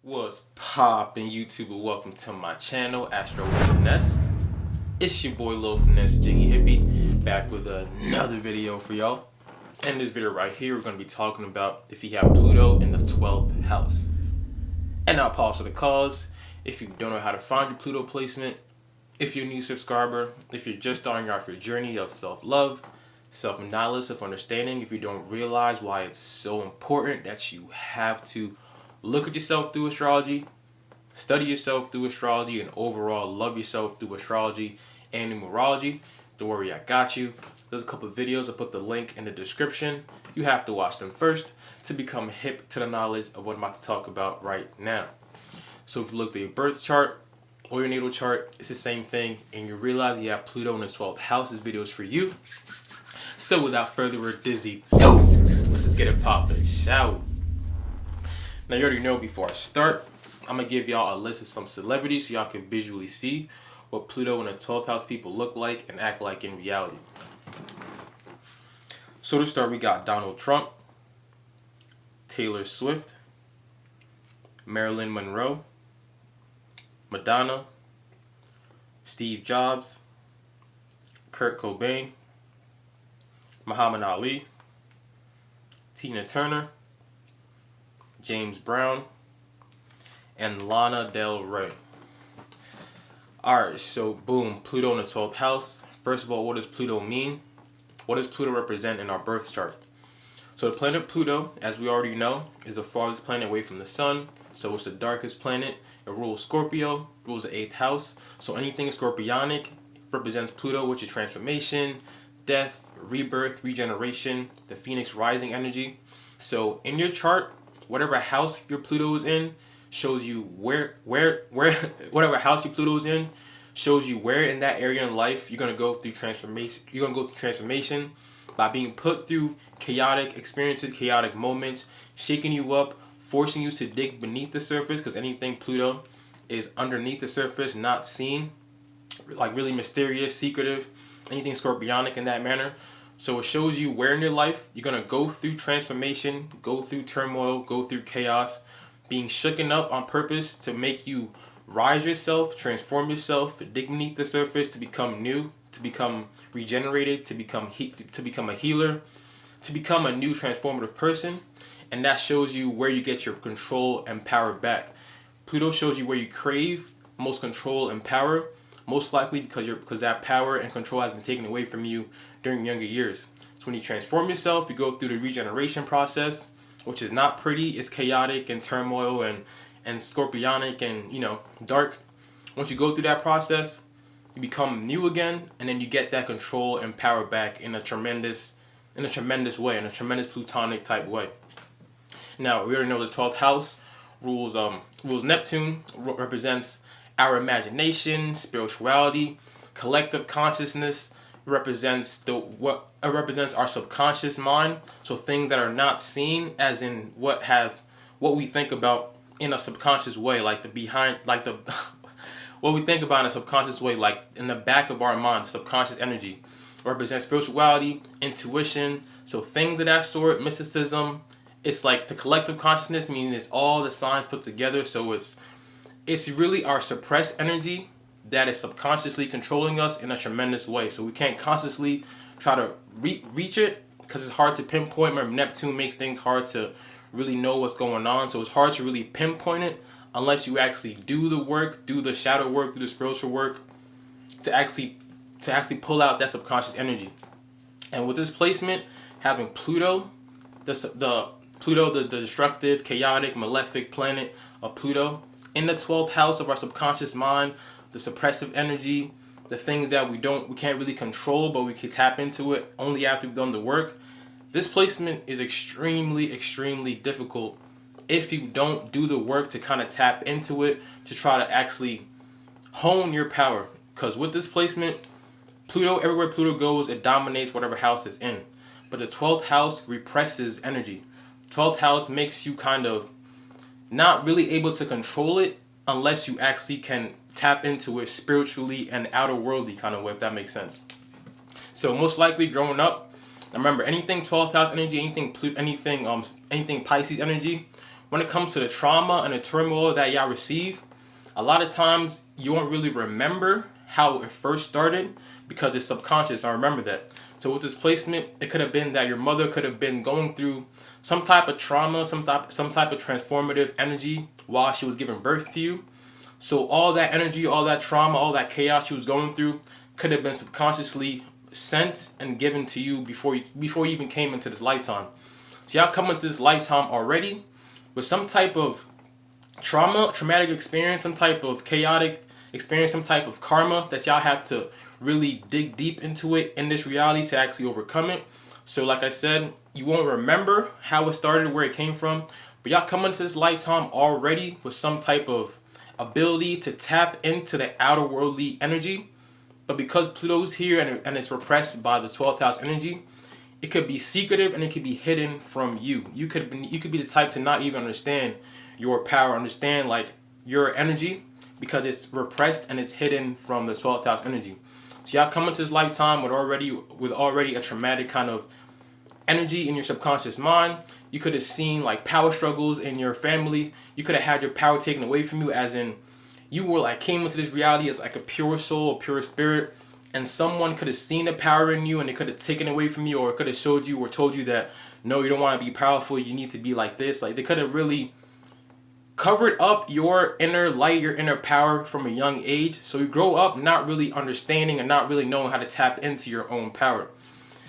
What's poppin' YouTube, and welcome to my channel, Astro with Finesse. It's your boy Lil Finesse Jiggy Hippie, back with another video for y'all. In this video right here, we're going to be talking about if you have Pluto in the 12th house. And I'll pause for the cause. If you don't know how to find your Pluto placement, if you're a new subscriber, if you're just starting off your journey of self-love, self-knowledge, self-understanding, if you don't realize why it's so important that you have to look at yourself through astrology, study yourself through astrology, and overall love yourself through astrology and numerology, don't worry, I got you. There's a couple of videos, I put the link in the description. You have to watch them first to become hip to the knowledge of what I'm about to talk about right now. So if you look at your birth chart or your natal chart, it's the same thing, and you realize you have Pluto in the 12th house, this video is for you. So without further ado, let's just get it poppin', shall we? Now you already know, before I start, I'm going to give y'all a list of some celebrities so y'all can visually see what Pluto in the 12th house people look like and act like in reality. So to start, we got Donald Trump, Taylor Swift, Marilyn Monroe, Madonna, Steve Jobs, Kurt Cobain, Muhammad Ali, Tina Turner, James Brown, and Lana Del Rey. Alright, so boom, Pluto in the 12th house. First of all, what does Pluto mean? What does Pluto represent in our birth chart? So the planet Pluto, as we already know, is the farthest planet away from the sun. So it's the darkest planet. It rules Scorpio, rules the 8th house. So anything scorpionic represents Pluto, which is transformation, death, rebirth, regeneration, the phoenix rising energy. So in your chart, whatever house your Pluto is in shows you whatever house your Pluto is in shows you where in that area in life you're gonna go through transformation. You're gonna go through transformation by being put through chaotic experiences, chaotic moments, shaking you up, forcing you to dig beneath the surface, because anything Pluto is underneath the surface, not seen, like really mysterious, secretive, anything scorpionic in that manner. So it shows you where in your life you're going to go through transformation, go through turmoil, go through chaos, being shooken up on purpose to make you rise yourself, transform yourself, dig beneath the surface to become new, to become regenerated, to become a healer, to become a new transformative person. And that shows you where you get your control and power back. Pluto shows you where you crave most control and power, most likely because that power and control has been taken away from you during younger years. So when you transform yourself, you go through the regeneration process, which is not pretty. It's chaotic and turmoil and scorpionic and, you know, dark. Once you go through that process, you become new again, and then you get that control and power back in a tremendous way, in a tremendous plutonic type way. Now we already know the 12th house rules Neptune, represents our imagination, spirituality, collective consciousness, represents our subconscious mind. So things that are not seen, as in what we think about in a subconscious way, what we think about in a subconscious way, like in the back of our mind, the subconscious energy represents spirituality, intuition. So things of that sort, mysticism. It's like the collective consciousness, meaning it's all the signs put together. So it's really our suppressed energy that is subconsciously controlling us in a tremendous way. So we can't consciously try to reach it because it's hard to pinpoint. Remember, Neptune makes things hard to really know what's going on. So it's hard to really pinpoint it unless you actually do the work, do the shadow work, do the spiritual work to actually pull out that subconscious energy. And with this placement, having Pluto, the destructive, chaotic, malefic planet of Pluto, in the 12th house of our subconscious mind, the suppressive energy, the things that we can't really control, but we can tap into it only after we've done the work. This placement is extremely, extremely difficult if you don't do the work to kind of tap into it, to try to actually hone your power. Because with this placement, Pluto, everywhere Pluto goes, it dominates whatever house it's in. But the 12th house represses energy. 12th house makes you kind of not really able to control it unless you actually can tap into it spiritually and outer worldly kind of way, if that makes sense. So most likely growing up, remember anything 12th house energy, anything Pisces energy when it comes to the trauma and the turmoil that y'all receive, a lot of times you won't really remember how it first started because it's subconscious. I remember that. So with this placement, it could have been that your mother could have been going through some type of trauma, some type of transformative energy while she was giving birth to you. So all that energy, all that trauma, all that chaos she was going through could have been subconsciously sent and given to you before you even came into this lifetime. So y'all come into this lifetime already with some type of traumatic experience, some type of chaotic experience, some type of karma that y'all have to really dig deep into it in this reality to actually overcome it. So like I said, you won't remember how it started, where it came from, but y'all come into this lifetime already with some type of ability to tap into the outer worldly energy. But because Pluto's here and it's repressed by the 12th house energy, it could be secretive and it could be hidden from you. You could be the type to not even understand your power, understand like your energy, because it's repressed and it's hidden from the 12th house energy. So y'all come into this lifetime with already a traumatic kind of energy in your subconscious mind. You could have seen like power struggles in your family. You could have had your power taken away from you, as in you were like came into this reality as like a pure soul, a pure spirit, and someone could have seen the power in you and they could have taken away from you, or it could have showed you or told you that no, you don't want to be powerful, you need to be like this. Like they could have really covered up your inner light, your inner power from a young age. So you grow up not really understanding and not really knowing how to tap into your own power.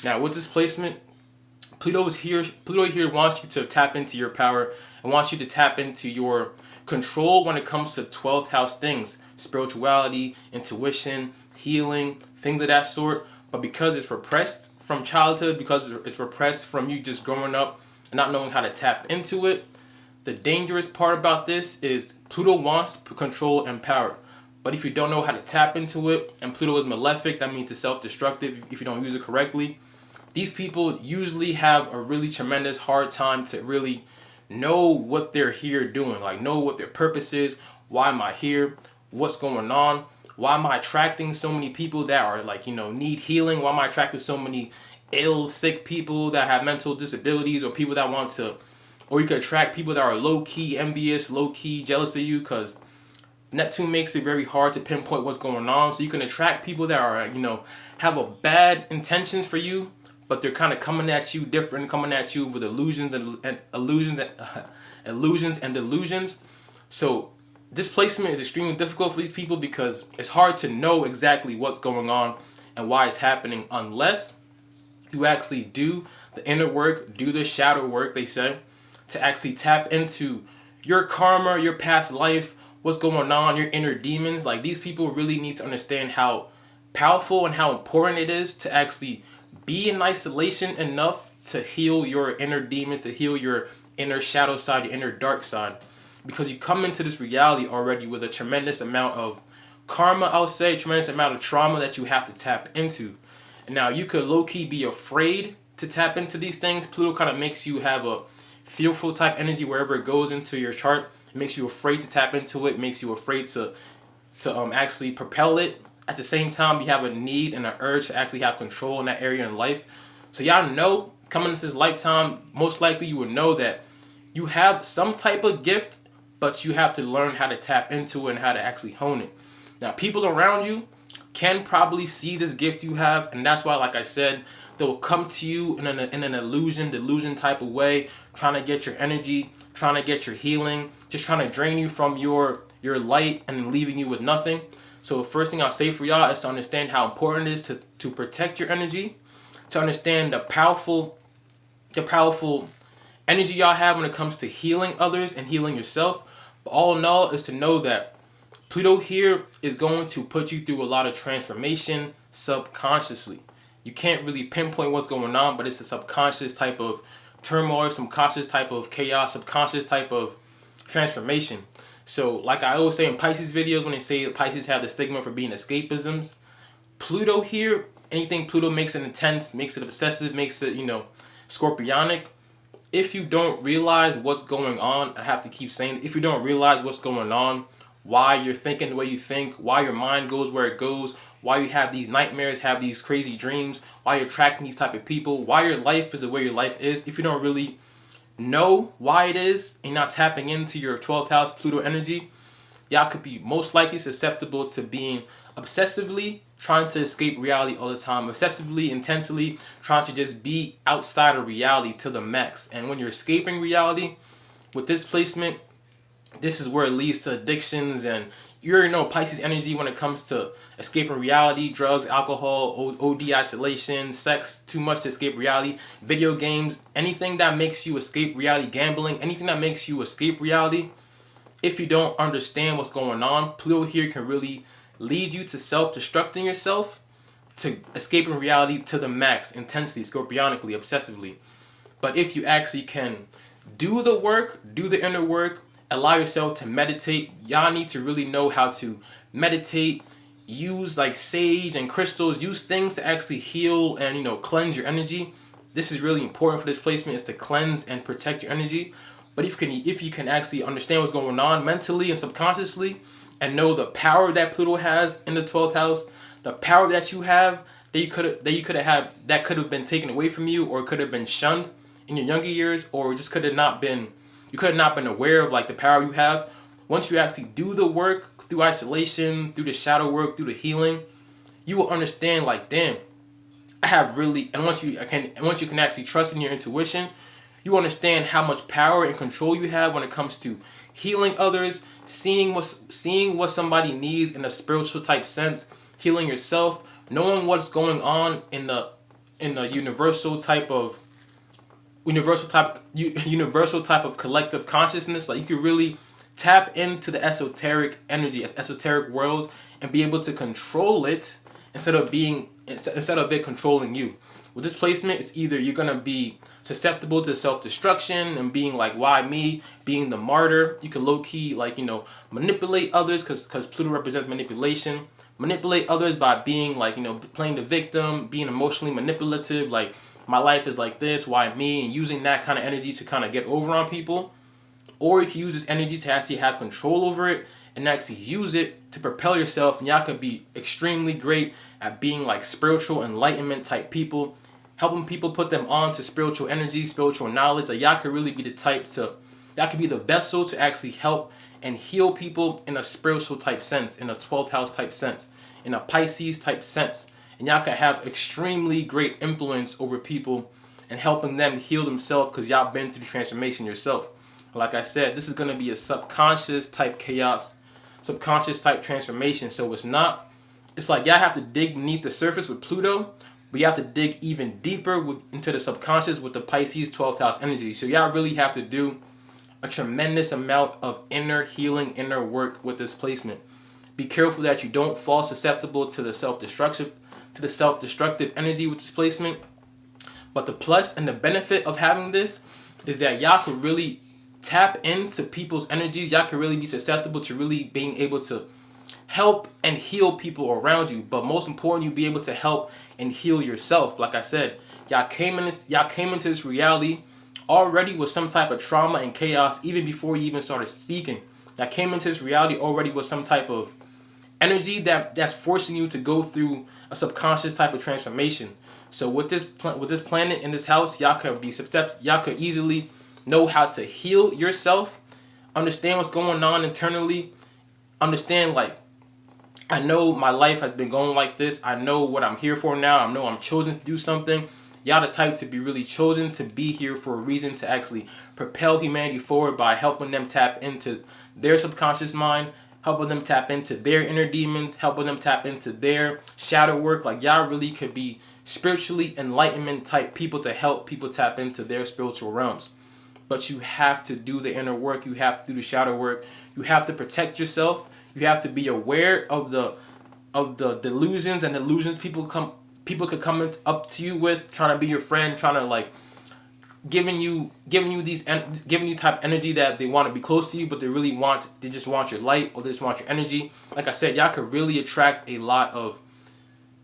Now with this placement, Pluto here wants you to tap into your power and wants you to tap into your control when it comes to 12th house things, spirituality, intuition, healing, things of that sort. But because it's repressed from childhood, because it's repressed from you just growing up and not knowing how to tap into it, the dangerous part about this is Pluto wants control and power. But if you don't know how to tap into it, and Pluto is malefic, that means it's self-destructive if you don't use it correctly, these people usually have a really tremendous hard time to really know what they're here doing, like know what their purpose is. Why am I here? What's going on? Why am I attracting so many people that are like, need healing? Why am I attracting so many ill, sick people that have mental disabilities, or people that want to, or you could attract people that are low-key envious, low-key jealous of you, because Neptune makes it very hard to pinpoint what's going on. So you can attract people that are, have a bad intentions for you, but they're kind of coming at you different, coming at you with illusions and delusions. So this placement is extremely difficult for these people because it's hard to know exactly what's going on and why it's happening unless you actually do the inner work, do the shadow work, they say, to actually tap into your karma, your past life, what's going on, your inner demons. Like these people really need to understand how powerful and how important it is to actually be in isolation enough to heal your inner demons, to heal your inner shadow side, your inner dark side. Because you come into this reality already with a tremendous amount of karma, I'll say, tremendous amount of trauma that you have to tap into. And now you could low-key be afraid to tap into these things. Pluto kind of makes you have a fearful type energy wherever it goes into your chart. It makes you afraid to tap into it, makes you afraid to actually propel it. At the same time, you have a need and an urge to actually have control in that area in life. So y'all know, coming into this lifetime, most likely you would know that you have some type of gift, but you have to learn how to tap into it and how to actually hone it. Now, people around you can probably see this gift you have, and that's why, like I said, they'll come to you in an delusion type of way, trying to get your energy, trying to get your healing, just trying to drain you from your light and leaving you with nothing. So the first thing I'll say for y'all is to understand how important it is to protect your energy, to understand the powerful energy y'all have when it comes to healing others and healing yourself. But all in all is to know that Pluto here is going to put you through a lot of transformation subconsciously. You can't really pinpoint what's going on, but it's a subconscious type of turmoil, subconscious type of chaos, subconscious type of transformation. So like I always say in Pisces videos, when they say Pisces have the stigma for being escapisms, Pluto here, anything Pluto makes it intense, makes it obsessive, makes it, scorpionic. If you don't realize what's going on, I have to keep saying, if you don't realize what's going on, why you're thinking the way you think, why your mind goes where it goes, why you have these nightmares, have these crazy dreams, why you're attracting these type of people, why your life is the way your life is, if you don't really know why it is and not tapping into your 12th house Pluto energy, y'all could be most likely susceptible to being obsessively trying to escape reality all the time, obsessively, intensely trying to just be outside of reality to the max. And when you're escaping reality with this placement, this is where it leads to addictions. And you already know Pisces energy when it comes to escaping reality: drugs, alcohol, OD isolation, sex, too much to escape reality, video games, anything that makes you escape reality, gambling, anything that makes you escape reality. If you don't understand what's going on, Pluto here can really lead you to self-destructing yourself, to escaping reality to the max, intensely, scorpionically, obsessively. But if you actually can do the work, do the inner work, allow yourself to meditate. Y'all need to really know how to meditate, use like sage and crystals, use things to actually heal and, cleanse your energy. This is really important for this placement, is to cleanse and protect your energy. But if you can actually understand what's going on mentally and subconsciously, and know the power that Pluto has in the 12th house, the power that you have that you could have that could have been taken away from you, or could have been shunned in your younger years, or just could have not been aware of like the power you have. Once you actually do the work through isolation, through the shadow work, through the healing, you will understand like, damn, I have really. And once you can actually trust in your intuition, you understand how much power and control you have when it comes to healing others, seeing what somebody needs in a spiritual type sense, healing yourself, knowing what's going on in the universal type of collective consciousness. Like, you can really tap into the esoteric energy, esoteric world, and be able to control it instead of it controlling you. With this placement, it's either you're gonna be susceptible to self-destruction and being like, why me? Being the martyr. You can low-key manipulate others, because Pluto represents manipulation. Manipulate others by being like, playing the victim, being emotionally manipulative, like, my life is like this, why me? And using that kind of energy to kind of get over on people. Or you can use this energy to actually have control over it and actually use it to propel yourself. And y'all could be extremely great at being like spiritual enlightenment type people, helping people put them on to spiritual energy, spiritual knowledge. Like, y'all could really be the type that could be the vessel to actually help and heal people in a spiritual type sense, in a 12th house type sense, in a Pisces type sense. And y'all can have extremely great influence over people and helping them heal themselves, because y'all been through the transformation yourself. Like I said, this is going to be a subconscious type chaos, subconscious type transformation. So it's like y'all have to dig beneath the surface with Pluto, but you have to dig even deeper into the subconscious with the Pisces 12th house energy. So y'all really have to do a tremendous amount of inner healing, inner work with this placement. Be careful that you don't fall susceptible to the self-destructive energy with this placement. But the plus and the benefit of having this is that y'all could really tap into people's energies. Y'all could really be susceptible to really being able to help and heal people around you. But most important, you be able to help and heal yourself. Like I said, y'all came into this reality already with some type of trauma and chaos even before you even started speaking. Y'all came into this reality already with some type of energy that's forcing you to go through a subconscious type of transformation. So with this planet in this house, y'all could easily know how to heal yourself, understand what's going on internally, understand like, I know my life has been going like this. I know what I'm here for now. I know I'm chosen to do something. Y'all the type to be really chosen to be here for a reason, to actually propel humanity forward by helping them tap into their subconscious mind, helping them tap into their inner demons, helping them tap into their shadow work. Like, y'all really could be spiritually enlightenment type people to help people tap into their spiritual realms. But you have to do the inner work. You have to do the shadow work. You have to protect yourself. You have to be aware of the delusions and illusions people could come up to you with, trying to be your friend, trying to like giving you type energy that they want to be close to you, but they just want your light, or they just want your energy. Like I said, y'all could really attract a lot of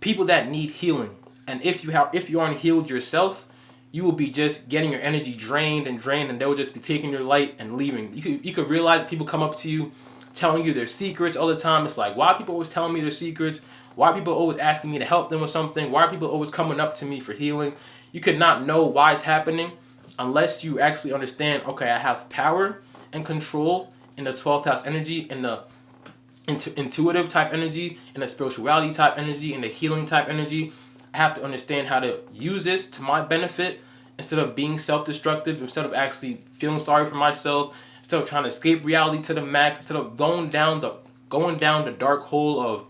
people that need healing. And if you aren't healed yourself, you will be just getting your energy drained, and they'll just be taking your light and leaving. You could realize that people come up to you telling you their secrets all the time. It's like, why are people always telling me their secrets? Why are people always asking me to help them with something? Why are people always coming up to me for healing? You could not know why it's happening unless you actually understand, okay, I have power and control in the 12th house energy, in the intuitive type energy, in the spirituality type energy, in the healing type energy. I have to understand how to use this to my benefit instead of being self-destructive, instead of actually feeling sorry for myself, instead of trying to escape reality to the max, instead of going down the dark hole of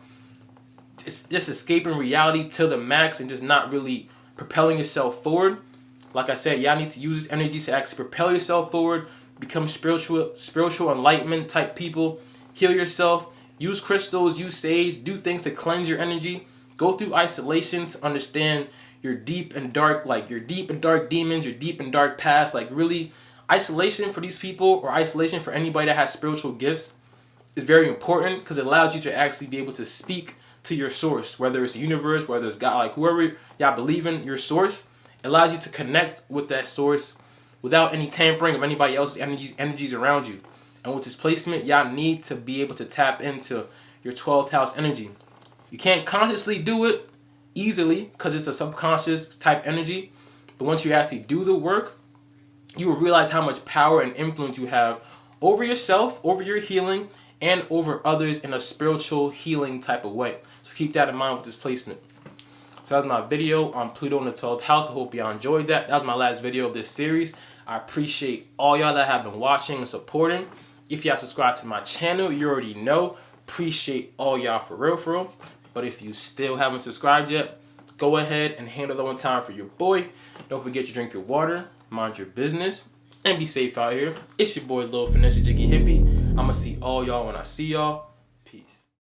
just escaping reality to the max and just not really propelling yourself forward. Like I said, y'all need to use this energy to actually propel yourself forward, become spiritual enlightenment type people, heal yourself, use crystals, use sage, do things to cleanse your energy, go through isolation to understand your deep and dark, demons, your deep and dark past. Like really, isolation for these people, or isolation for anybody that has spiritual gifts, is very important because it allows you to actually be able to speak to your source, whether it's the universe, whether it's God, like whoever y'all believe in, your source. It allows you to connect with that source without any tampering of anybody else's energies around you. And with this placement, y'all need to be able to tap into your 12th house energy. You can't consciously do it easily because it's a subconscious type energy. But once you actually do the work, you will realize how much power and influence you have over yourself, over your healing, and over others in a spiritual healing type of way. So keep that in mind with this placement. So that was my video on Pluto in the 12th house. I hope y'all enjoyed that. That was my last video of this series. I appreciate all y'all that have been watching and supporting. If you have subscribed to my channel, you already know. Appreciate all y'all for real. But if you still haven't subscribed yet, go ahead and handle that one time for your boy. Don't forget to drink your water, mind your business, and be safe out here. It's your boy, Lil Finesse Jiggy Hippie. I'ma see all y'all when I see y'all.